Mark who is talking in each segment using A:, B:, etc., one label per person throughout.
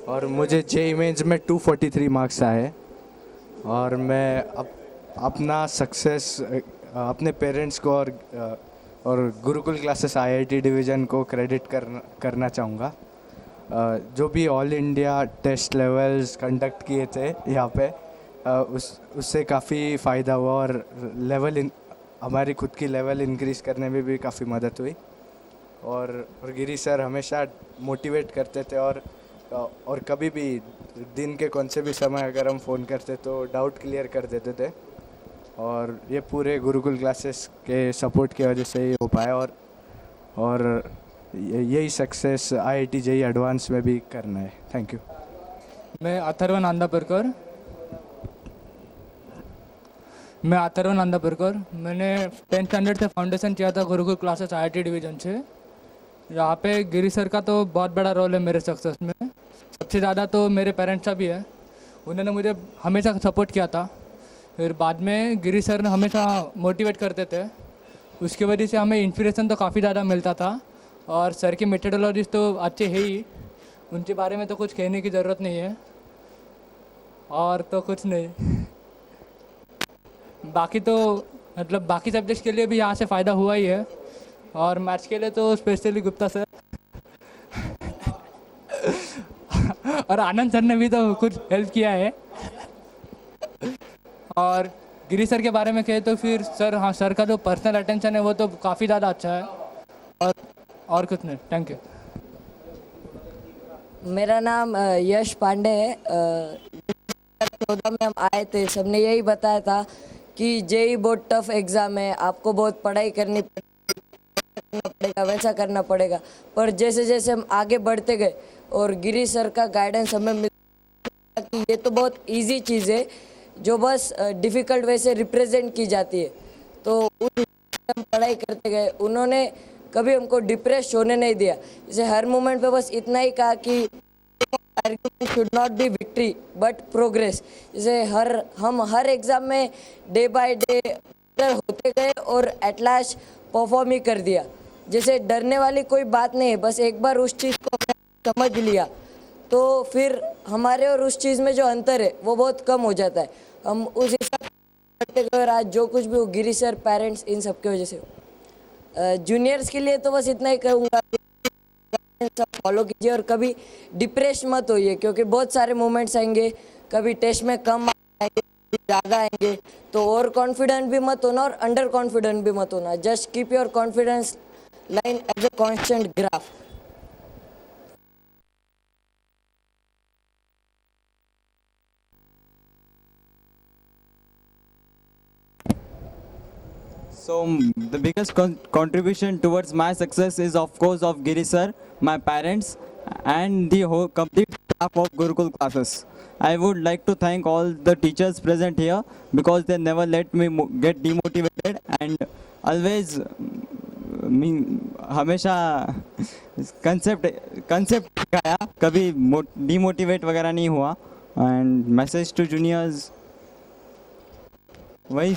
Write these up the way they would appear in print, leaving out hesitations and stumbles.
A: और मुझे JEE mains में 243 मार्क्स आए। और मैं अपना सक्सेस अपने पेरेंट्स को और गुरुकुल क्लासेस आईआईटी डिवीज़न को क्रेडिट करना चाहूँगा। जो भी all India test levels conduct किए थे यहाँ पे, उससे काफ़ी फ़ायदा हुआ और हमारी खुद की लेवल इंक्रीज़ करने में भी काफ़ी मदद हुई। और गिरी सर हमेशा मोटिवेट करते थे और कभी भी दिन के कौन से भी समय अगर हम फ़ोन करते तो डाउट क्लियर कर देते थे। और ये पूरे गुरुकुल क्लासेस के सपोर्ट की वजह से ही हो पाया। और यही सक्सेस आईआईटी जेईई एडवांस में भी करना है। Thank you.
B: मैं अथर्व नांदापुरकर। मैंने 10th स्टैंडर्ड से फाउंडेशन किया था गुरुकुल क्लासेस आईआईटी डिवीज़न से। यहाँ पे गिरी सर का तो बहुत बड़ा रोल है मेरे सक्सेस में। सबसे ज़्यादा तो मेरे पेरेंट्स का भी है, उन्होंने मुझे हमेशा सपोर्ट किया था। फिर बाद में गिरी सर हमेशा मोटिवेट करते थे, उसकी वजह से हमें इंस्पिरेशन तो काफ़ी ज़्यादा मिलता था। और सर की मेथडोलॉजीज तो अच्छे है ही, उनके बारे में तो कुछ कहने की ज़रूरत नहीं है। और तो कुछ नहीं, बाकी तो मतलब बाकी सब्जेक्ट्स के लिए भी यहाँ से फ़ायदा हुआ ही है। और मैथ्स के लिए तो स्पेशली गुप्ता सर और आनंद सर ने भी तो कुछ हेल्प किया है। और गिरी सर के बारे में कहे तो फिर सर का जो पर्सनल अटेंशन है वो तो काफ़ी ज़्यादा अच्छा है। और कुछ नहीं। Thank you.
C: मेरा नाम यश पांडे है। 2014 में हम आए थे, सबने यही बताया था कि जेईई बहुत टफ एग्ज़ाम है, आपको बहुत पढ़ाई करना पड़ेगा, वैसा करना पड़ेगा। पर जैसे जैसे हम आगे बढ़ते गए और गिरी सर का गाइडेंस हमें मिला कि ये तो बहुत इजी चीज़ है जो बस डिफ़िकल्ट वे से रिप्रेजेंट की जाती है। तो उस हम पढ़ाई करते गए, उन्होंने कभी हमको डिप्रेस होने नहीं दिया। जैसे हर मोमेंट पे बस इतना ही कहा कि argument should not be victory but progress. जैसे हम हर एग्ज़ाम में डे बाय डे होते गए और एट लास्ट परफॉर्म ही कर दिया। जैसे डरने वाली कोई बात नहीं है, बस एक बार उस चीज़ को समझ लिया तो फिर हमारे और उस चीज़ में जो अंतर है वो बहुत कम हो जाता है। हम उस हिसाब से करते गए और आज जो कुछ भी हो गिरी सर, पेरेंट्स, इन सब की वजह से हो। जूनियर्स के लिए तो बस इतना ही कहूँगा, सब फॉलो कीजिए और कभी डिप्रेस मत होइए, क्योंकि बहुत सारे मोमेंट्स आएंगे, कभी टेस्ट में कम आएंगे, ज़्यादा आएंगे। तो ओवर कॉन्फिडेंट भी मत होना और अंडर कॉन्फिडेंट भी मत होना। Just keep your confidence line as a constant graph.
D: So the biggest contribution towards my success is of course of Giri sir, my parents, and the whole complete staff of Gurukul classes. I would like to thank all the teachers present here because they never let me get demotivated and always हमेशा concept सिखाया, कभी demotivate वगैरह नहीं हुआ। And message to juniors वही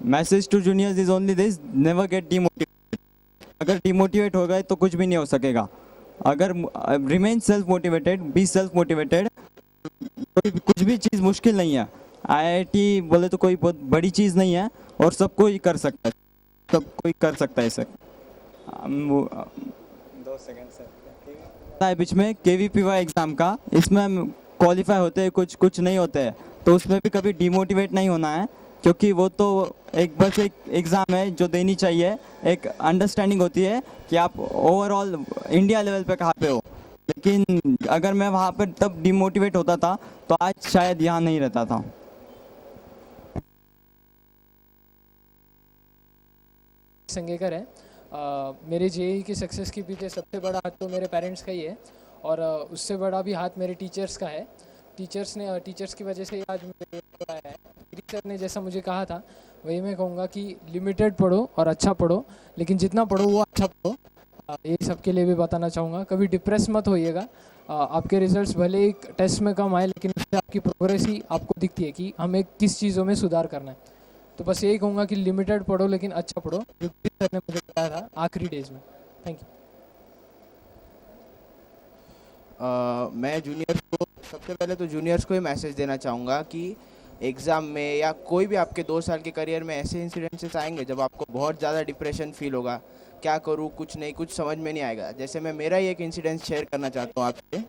D: message to juniors is only this, never get demotivated. अगर demotivate हो गए तो कुछ भी नहीं हो सकेगा। अगर remain self motivated, be self motivated, कुछ भी चीज़ मुश्किल नहीं है। आईआईटी बोले तो कोई बहुत बड़ी चीज़ नहीं है और सब कोई कर सकता है, सब कोई कर सकता है सर। 2 सेकंड सर बीच में केवीपीवाई एग्ज़ाम का, इसमें क्वालिफाई होते हैं, कुछ नहीं होते हैं, तो उसमें भी कभी डिमोटिवेट नहीं होना है, क्योंकि वो तो बस एक एग्ज़ाम है जो देनी चाहिए। एक अंडरस्टैंडिंग होती है कि आप ओवरऑल इंडिया लेवल पे कहाँ पे हो। लेकिन अगर मैं वहाँ पर तब डिमोटिवेट होता था तो आज शायद यहाँ नहीं रहता था।
B: संगेकर है। मेरे जेईई की सक्सेस के पीछे सबसे बड़ा हाथ तो मेरे पेरेंट्स का ही है और उससे बड़ा भी हाथ मेरे टीचर्स का है। टीचर्स की वजह से ही आज मुझे आया है। टीचर ने जैसा मुझे कहा था वही मैं कहूँगा कि लिमिटेड पढ़ो और अच्छा पढ़ो, लेकिन जितना पढ़ो वो अच्छा पढ़ो। ये सबके लिए भी बताना चाहूँगा, कभी डिप्रेस मत होइएगा। आपके रिजल्ट्स भले ही टेस्ट में कम आए, लेकिन उससे आपकी प्रोग्रेस ही आपको दिखती है कि हमें किस चीज़ों में सुधार करना है। तो बस यही कहूँगा कि लिमिटेड पढ़ो लेकिन अच्छा पढ़ो, जो सर ने मुझे बताया था आखिरी डेज में। Thank you.
E: मैं जूनियर्स को, सबसे पहले तो जूनियर्स को ही मैसेज देना चाहूँगा कि एग्ज़ाम में या कोई भी आपके 2 साल के करियर में ऐसे इंसिडेंसेस आएंगे जब आपको बहुत ज़्यादा डिप्रेशन फील होगा, क्या करूँ, कुछ नहीं, कुछ समझ में नहीं आएगा। जैसे मैं मेरा ही एक इंसिडेंस शेयर करना चाहता हूँ आपसे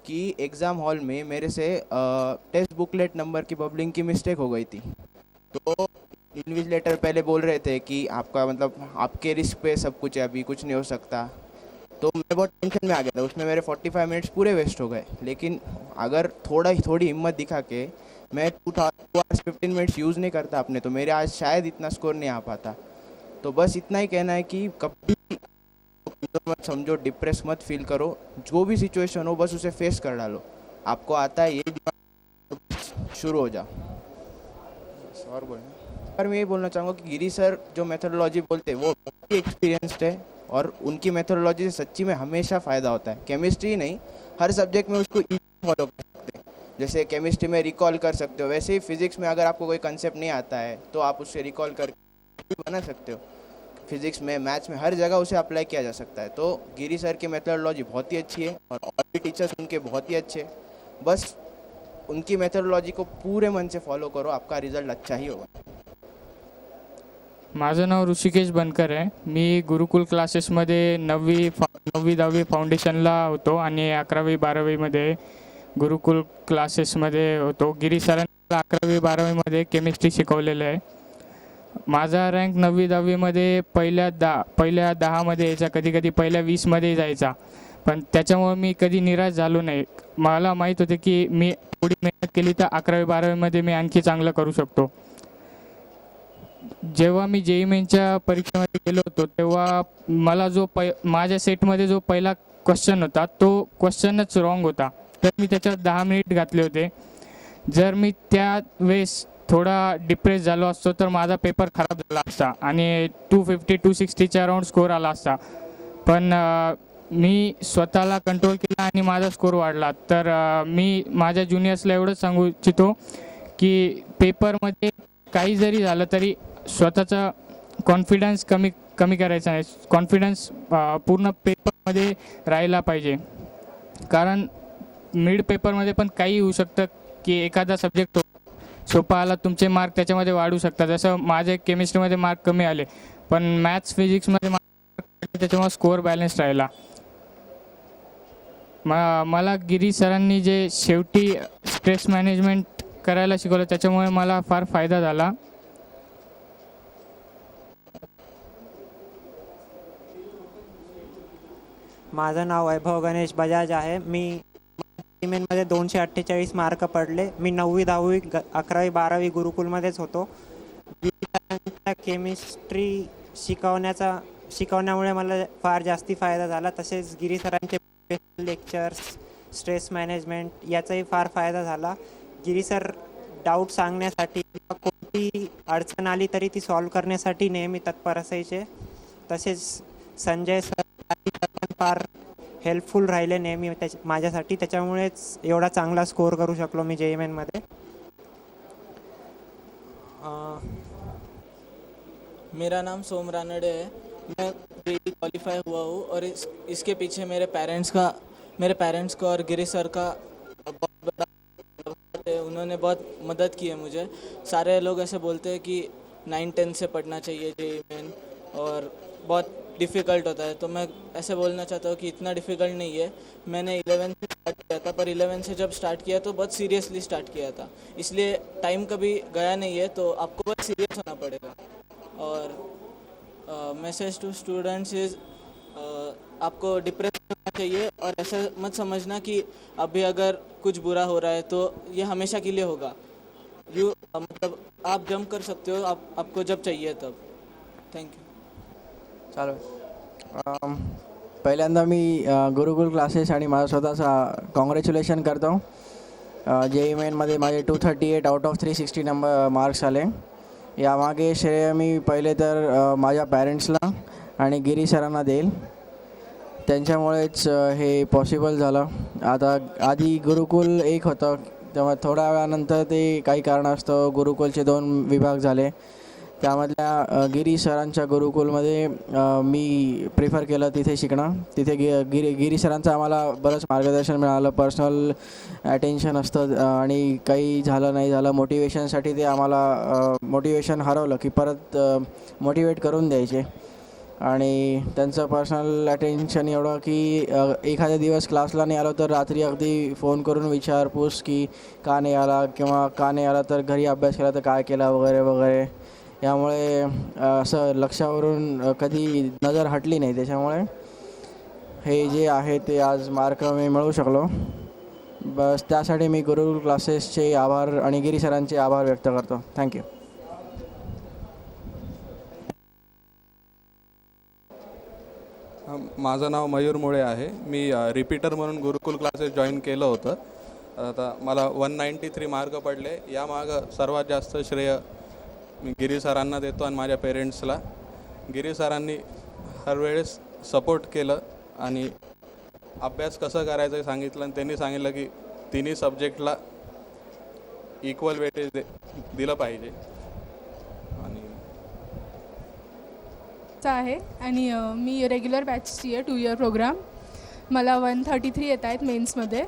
E: कि एग्ज़ाम हॉल में मेरे से टेस्ट बुकलेट नंबर की बबलिंग की मिस्टेक हो गई थी। तो इन्विजिलेटर पहले बोल रहे थे कि आपका मतलब आपके रिस्क पे सब कुछ है, अभी कुछ नहीं हो सकता। तो मैं बहुत टेंशन में आ गया था, उसमें मेरे 45 मिनट्स पूरे वेस्ट हो गए। लेकिन अगर थोड़ी हिम्मत दिखा के मैं 2 hours 15 मिनट्स यूज़ नहीं करता अपने, तो मेरे आज शायद इतना स्कोर नहीं आ पाता। तो बस इतना ही कहना है कि कभी मत समझो, डिप्रेस मत फील करो, जो भी सिचुएशन हो बस उसे फेस कर डालो। आपको आता है, ये दिमाग शुरू हो जाओ। और बोलना पर मैं ये बोलना चाहूँगा कि गिरी सर जो मेथोडोलॉजी बोलते हैं वो बहुत ही एक्सपीरियंस्ड है और उनकी मेथोडोलॉजी से सच्ची में हमेशा फ़ायदा होता है। केमिस्ट्री नहीं, हर सब्जेक्ट में उसको फॉलो कर सकते हैं। जैसे केमिस्ट्री में रिकॉल कर सकते हो, वैसे ही फिजिक्स में अगर आपको कोई कंसेप्ट नहीं आता है तो आप उससे रिकॉल करके बना सकते हो। फिजिक्स में, मैथ्स में, हर जगह उसे अप्लाई किया जा सकता है। तो गिरी सर की मेथोडोलॉजी बहुत ही अच्छी है और भी टीचर्स उनके बहुत ही अच्छे। बस उनकी मेथोडोलॉजी को पूरे मन से फॉलो करो, आपका रिझल्ट अच्छा ही होगा।
F: माझं नाव ऋषिकेश बनकर आहे. मी गुरुकुल क्लासेसमध्ये 9वी-10वी फाउंडेशनला होतो आणि 11वी-12वीमध्ये गुरुकुल क्लासेसमध्ये होतो. गिरी सरांनी 11वी-12वीमध्ये केमिस्ट्री शिकवलेलं आहे. माझा रँक 9वी-10वीमध्ये पहिल्या 10मध्ये यायचा, कधी पहिल्या 20मध्ये जायचा. पण त्याच्यामुळे मी कधी निराश झालो नाही. मला माहीत होते की मी थोडी मेहनत केली तर 11वी-12वीमध्ये मी आणखी चांगलं करू शकतो. जेव्हा मी JEE मेनच्या परीक्षेमध्ये गेलो होतो तेव्हा मला माझ्या सेटमध्ये जो पहिला क्वेश्चन होता तो क्वेश्चनच रॉंग होता. तर मी त्याच्यात 10 मिनिट घातले होते. जर मी त्या वेळेस थोडा डिप्रेस झालो असतो तर माझा पेपर खराब झाला असता आणि 250-260च्या अराउंड स्कोर आला असता. पण मी स्वतःला कंट्रोल केला आणि माझा स्कोर वाढला. तर मी माझ्या ज्युनियर्सला एवढंच सांगू इच्छितो की पेपरमध्ये काही जरी झालं तरी स्वतःचा कॉन्फिडन्स कमी करायचा नाही. कॉन्फिडन्स पूर्ण पेपरमध्ये राहायला पाहिजे. कारण मिड पेपरमध्ये पण काही होऊ शकतं की एखादा सब्जेक्ट सोपा आला, तुमचे मार्क त्याच्यामध्ये वाढू शकतात. जसं माझे केमिस्ट्रीमध्ये मार्क कमी आले पण मॅथ्स फिजिक्समध्ये मार्क त्याच्यामुळे स्कोअर बॅलन्स राहिला. मला गिरी सरांनी जे शेवटी स्ट्रेस मॅनेजमेंट करायला शिकवलं त्याच्यामुळे मला फार फायदा झाला.
G: माझं नाव वैभव गणेश बजाज आहे. मी मध्ये 248 मार्क पडले. मी 9वी 10वी 11वी 12वी गुरुकुलमध्येच होतो. केमिस्ट्री शिकवण्यामुळे मला फार जास्ती फायदा झाला. तसेच गिरी सरांचे लेक्चर्स, स्ट्रेस मॅनेजमेंट याचाही फार फायदा झाला. गिरी सर डाऊट सांगण्यासाठी किंवा कोणती अडचण आली तरी ती सॉल्व करण्यासाठी नेहमी तत्पर असायचे. तसेच संजय सर फार हेल्पफुल राहिले नेहमी माझ्यासाठी. त्याच्यामुळेच एवढा चांगला स्कोर करू शकलो मी JEE मेनमध्ये.
H: मेरा नाम सोम रानड़े है. मैं JEE क्वालिफाई हुआ हूँ और इसके पीछे मेरे पेरेंट्स को और गिरी सर का बहुत बड़ा है. उन्होंने बहुत मदद की है मुझे. सारे लोग ऐसे बोलते हैं कि 9-10 से पढ़ना चाहिए JEE मेन और बहुत डिफ़िकल्ट होता है. तो मैं ऐसे बोलना चाहता हूँ कि इतना डिफ़िकल्ट नहीं है. मैंने 11 से स्टार्ट किया था, पर 11 से जब स्टार्ट किया तो बहुत सीरियसली स्टार्ट किया था. इसलिए टाइम कभी गया नहीं है, तो आपको बहुत सीरियस होना पड़ेगा. और मैसेज टू स्टूडेंट्स इज़ आपको डिप्रेस होना चाहिए और ऐसा मत समझना कि अभी अगर कुछ बुरा हो रहा है तो ये हमेशा के लिए होगा. मतलब आप जंप कर सकते हो आपको जब चाहिए तब. थँक्यू.
I: चालू. पहिल्यांदा मी गुरुकुल क्लासेस आणि माझा स्वतःचा कॉंग्रॅच्युलेशन करतो. JEE मेनमध्ये माझे 238 आउट ऑफ 360 नंबर मार्क्स आले. यामागे श्रेय मी पहिले तर माझ्या पॅरेंट्सला आणि गिरी सरांना देईल. त्यांच्यामुळेच हे पॉसिबल झालं. आता आधी गुरुकुल 1 होतं, तेव्हा थोड्या वेळानंतर ते काही कारणास्तव गुरुकुलचे 2 विभाग झाले. त्यामधल्या गिरी सरांच्या गुरुकुलमध्ये मी प्रिफर केलं तिथे शिकणं. तिथे गिरी सरांचं आम्हाला बरंच मार्गदर्शन मिळालं, पर्सनल अटेन्शन असतं आणि काही झालं नाही झालं मोटिवेशनसाठी ते आम्हाला मोटिवेशन हरवलं की परत मोटिवेट करून द्यायचे. आणि त्यांचं पर्सनल अटेन्शन एवढं की एखाद्या दिवस क्लासला नाही आलो तर रात्री अगदी फोन करून विचारपूस की का नाही आला, किंवा का नाही आला तर घरी अभ्यास केला तर काय केला वगैरे वगैरे. यामुळे असं लक्षावरून कधी नजर हटली नाही. त्याच्यामुळे हे जे आहे ते आज मार्क मी मिळवू शकलो. बस त्यासाठी मी गुरुकुल क्लासेसचे आभार आणि गिरी सरांचे आभार व्यक्त करतो. थँक्यू.
J: माझं नाव मयूर मुळे आहे. मी रिपीटर म्हणून गुरुकुल क्लासेस जॉईन केलं होतं. आता मला 193 मार्क पडले. यामागं सर्वात जास्त श्रेय मी गिरी सरांना देतो आणि माझ्या पेरेंट्सला. गिरी सरांनी हर वेळेस सपोर्ट केलं आणि अभ्यास कसं करायचं सांगितलं, आणि त्यांनी सांगितलं की तिन्ही सब्जेक्टला इक्वल वेटेज दिलं पाहिजे.
K: आहे आणि मी रेग्युलर बॅचची आहे 2 इयर प्रोग्राम. मला 133 येत आहेत मेन्समध्ये.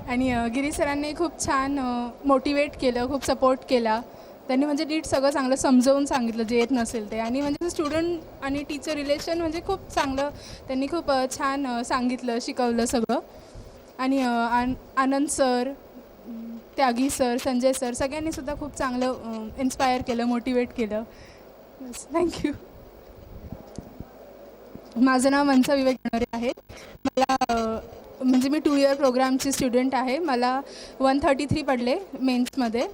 K: आणि गिरी सरांनी खूप छान मोटिवेट केलं, खूप सपोर्ट केला. त्यांनी म्हणजे नीट सगळं चांगलं समजावून सांगितलं जे येत नसेल ते. आणि म्हणजे स्टुडंट आणि टीचर रिलेशन म्हणजे खूप चांगलं त्यांनी खूप छान सांगितलं, शिकवलं सगळं. आणि आनंद सर, त्यागी सर, संजय सर सगळ्यांनीसुद्धा खूप चांगलं इन्स्पायर केलं, मोटिवेट केलं. थँक्यू. माझं नाव मनसा विवेक गणरे आहे. मला म्हणजे मी 2 इयर प्रोग्रामची स्टुडंट आहे. मला 133 पडले मेन्समध्ये.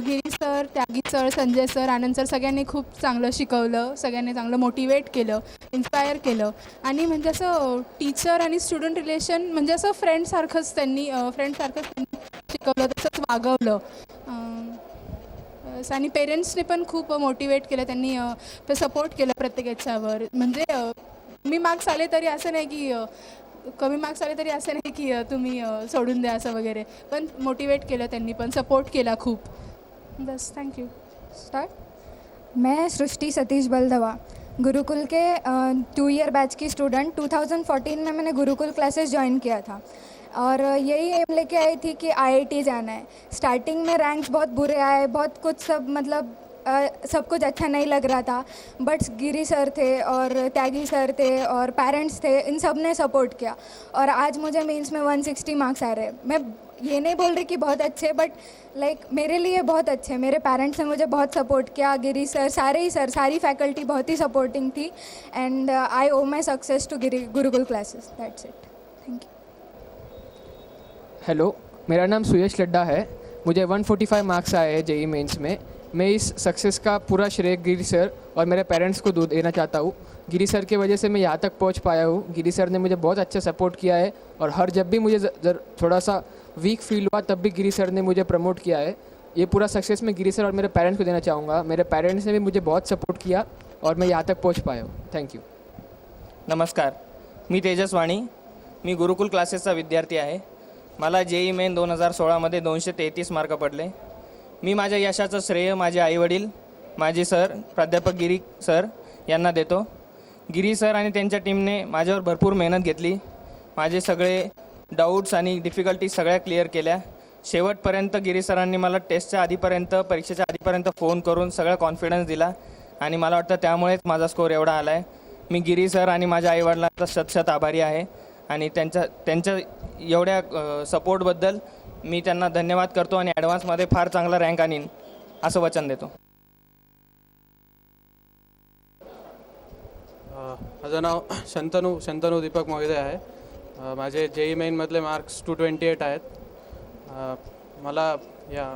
K: गिरी सर, त्यागी सर, संजय सर, आनंद सर सगळ्यांनी खूप चांगलं शिकवलं, सगळ्यांनी चांगलं मोटिवेट केलं, इन्स्पायर केलं. आणि म्हणजे असं टीचर आणि स्टुडंट रिलेशन म्हणजे असं फ्रेंडसारखंच त्यांनी शिकवलं, तसंच वागवलं. आणि पेरेंट्सने पण खूप मोटिवेट केलं. त्यांनी सपोर्ट केलं प्रत्येक याच्यावर. म्हणजे मी मार्क्स आले तरी असं नाही की कमी मार्क्स आले तरी असं नाही की तुम्ही सोडून द्या असं वगैरे, पण मोटिवेट केलं त्यांनी, पण सपोर्ट केला खूप. बस थैंक यू.
L: स्टार्ट. मैं सृष्टि सतीश बलदवा, गुरुकुल के 2 ईयर बैच की स्टूडेंट. 2014 में मैंने गुरुकुल क्लासेस ज्वाइन किया था और यही एम लेके आई थी कि IIT जाना है. स्टार्टिंग में रैंक्स बहुत बुरे आए, बहुत कुछ सब मतलब सब कुछ अच्छा नहीं लग रहा था. बट गिरी सर थे और त्यागी सर थे और पेरेंट्स थे, इन सब ने सपोर्ट किया और आज मुझे मेंस में 160 मार्क्स आ रहे हैं. मैं ये नहीं बोल रही कि बहुत अच्छे, बट लाइक मेरे लिए बहुत अच्छे. मेरे पेरेंट्स ने मुझे बहुत सपोर्ट किया. गिरी सर, सारी फैकल्टी बहुत ही सपोर्टिंग थी. And I owe my success to Gurukul classes. That's it. Thank you.
B: Hello, मेरा नाम सुयश लड्डा है. मुझे 145 मार्क्स आए हैं JEE मेंस में. मैं इस सक्सेस का पूरा श्रेय गिरी सर और मेरे पेरेंट्स को देना चाहता हूँ. गिरी सर की वजह से मैं यहाँ तक पहुँच पाया हूँ. गिरी सर ने मुझे बहुत अच्छा सपोर्ट किया है और हर जब भी मुझे थोड़ा सा वीक फील हुआ तब भी गिरी सर ने मुझे प्रमोट किया है. ये पूरा सक्सेस मैं गिरी सर और मेरे पेरेंट्स को देना चाहूँगा. मेरे पेरेंट्स ने भी मुझे बहुत सपोर्ट किया और मैं यहाँ तक पहुँच पाया हूँ. Thank you.
M: नमस्कार, मी तेजस वाणी. मी गुरुकुल क्लासेसचा विद्यार्थी आहे. मला JEE मेन 2016मध्ये 233 मार्क पडले. मी माझ्या यशाचं श्रेय माझे आईवडील, माझे सर प्राध्यापक गिरी सर यांना देतो. गिरी सर आणि त्यांच्या टीमने माझ्यावर भरपूर मेहनत घेतली. माझे सगळे डाऊट्स आणि डिफिकल्टीज सगळ्या क्लिअर केल्या. शेवटपर्यंत गिरी सरांनी मला टेस्टच्या आधीपर्यंत, परीक्षेच्या आधीपर्यंत फोन करून सगळा कॉन्फिडन्स दिला आणि मला वाटतं त्यामुळेच माझा स्कोर एवढा आला आहे. मी गिरी सर आणि माझ्या आईवडिलांचा शतशत आभारी आहे आणि त्यांच्या एवढ्या सपोर्टबद्दल मी त्यांना धन्यवाद करतो आणि ॲडव्हान्समध्ये फार चांगला रँक आणीन असं वचन देतो.
N: माझं नाव शंतनू दीपक मोहिते आहे. माझे JEE मेनमधले मार्क्स 228 आहेत. मला या